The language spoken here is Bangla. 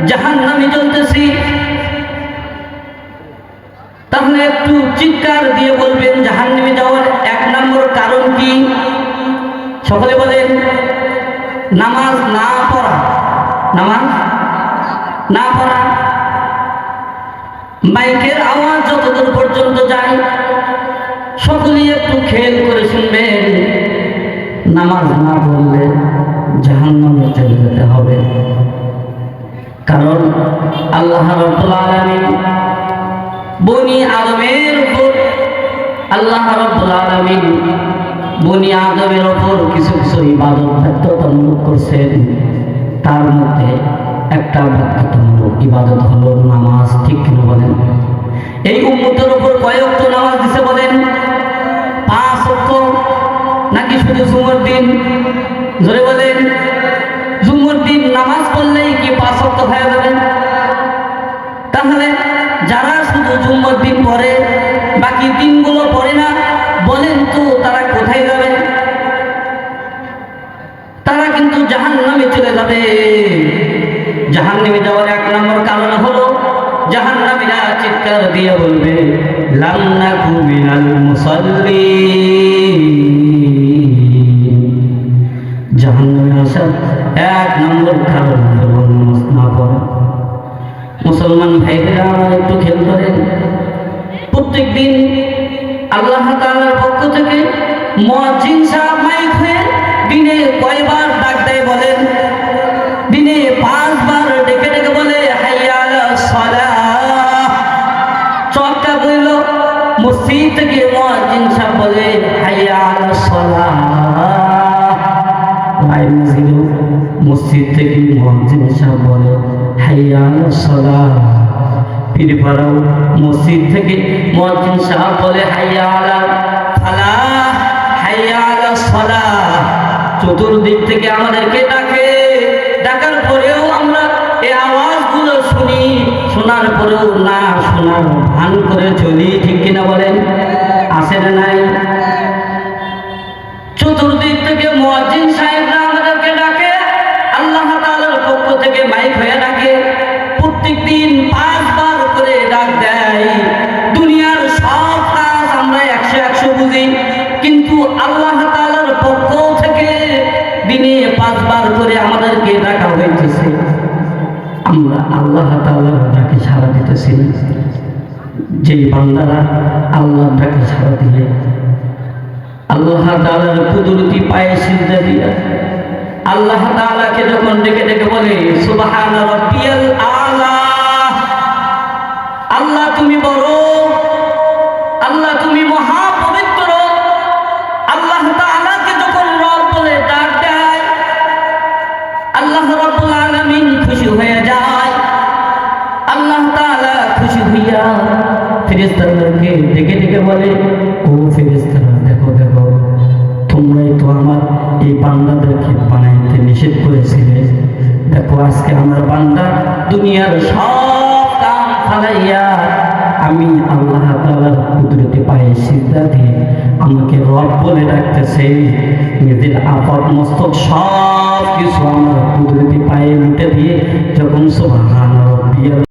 জাহান্নামে জ্বলতেছি, তাহলে একটু চিৎকার দিয়ে বলবেন জাহান্নামে যাওয়ার 1 নম্বর কারণ কি? সকলে বলেন নামাজ না পড়া। নামাজ না পড়া। মাইকের আওয়াজ যতদূর পর্যন্ত যায় সকলেই একটু খেয়াল করে শুনবেন, নামাজ না পড়লে জাহান্নামে চলে যেতে হবে। কারণ আল্লাহ রাব্বুল আলামিন বনি আদমের উপর বনি আদমের উপর কিছু কিছু ইবাদত বাধ্যতামূলক করছেন। তার মধ্যে একটা বাধ্যতামূলক ইবাদত হলো নামাজ। ঠিক কিনা বলেন? এই উম্মতের উপর কয় ওয়াক্ত নামাজ দিছে বলেন? 5 ওয়াক্ত নাকি শুধু জুমার দিন? জোরে বলেন। জুমার দিন নামাজ পড়লেই কি 5 ওয়াক্ত হয়ে যাবে? তাহলে যারা শুধু জুমার দিন পড়ে বাকি দিনগুলো পড়ে না, বলেন তো তারা কোথায় যাবে? তারা কিন্তু জাহান্নামে চলে যাবে। জাহান্নামে যাওয়ার 1 নম্বর কারণ হলো জাহান্নামীরা চিৎকার দিয়ে বলবে লাম নাকু মিনাল মুসাল্লিন। জাহান্নামে আসার 1 নম্বর কারণ হলো নামাজ না পড়া। মুসলমান ভাইরা আমার একটু খেয়াল করেন, প্রত্যেক দিন আল্লাহ তাআলার পক্ষ থেকে মুয়াজ্জিন সাহেব মাইক হয়ে দিনে কয়বার ডাক দেয় বলেন? দিনে 5 বার ডেকে ডেকে বলে হাইয়া আলাস সালাহ। চক্কা বইল মসজিদ থেকে মুয়াজ্জিন সাহেব বলে হাইয়া আলাস সালাহ। মসজিদ থেকে মুয়াজ্জিন সাহেব বলে হাইয়া আলাস সালাহ। পীরপাড়াও মসজিদ থেকে মুয়াজ্জিন সাহেব বলে হাইয়া আলাল ফালাহ, হাইয়া আলাস সালাহ। চতুর্দিক থেকে আমাদেরকে ডাকে, ডাকার পরেও আমরা এই আওয়াজগুলো শুনি, শোনার পরেও না শোনার ভান করে চলি। ঠিক কিনা বলেন? আছে না নাই? চতুর্দিক থেকে মুয়াজ্জিন সাহেবরা আমাদেরকে ডাকে, আল্লাহ তাআলার পক্ষ থেকে মাইক হয়ে ডাকে। প্রত্যেক দিন 5 বার করে ডাক দেয়। দুনিয়ার সব কাজ আমরা 100 বুঝি, কিন্তু আল্লাহ তাআলার পক্ষ থেকে দিনে 5 বার করে আমাদেরকে ডাকা হইতেছে। আমরা আল্লাহ তাআলার ডাকে সাড়া দিতেছি না। যেই বান্দারা আল্লাহর ডাকে সাড়া দিয়ে আল্লাহ তাআলার কুদরতি পায়ে সিজদা দিয়া আল্লাহ তাআলাকে যখন ডেকে ডেকে বলে সুবহানা রাব্বিয়াল আলা, আল্লাহ তুমি বড়, আল্লাহ তুমি মহা পবিত্র, আল্লাহ তাআলাকে যখন রব বলে ডাক দেয় আল্লাহ রাব্বুল আলামিন খুশি হয়ে যায়। আল্লাহ তাআলা খুশি হইয়া ফেরেশতাদেরকে ডেকে ডেকে বলে ও ফেরেশতারা দেখো দেখো, তোমরাই তো আমার এই বান্দাদেরকে বানাইতে নিষেধ করেছিলে। দেখো আজকে আমার বান্দা দুনিয়ার সব কাম ফালাইয়া আমি আল্লাহ তাআলার কুদরতি পায়ে সিজদা দিয়ে আমাকে রব বলে ডাকতেছে। নিজের আপদ মস্তক সব কিছু আমার কুদরতি পায়ে লুটে দিয়ে যখন সুবহান রাব্বিয়াল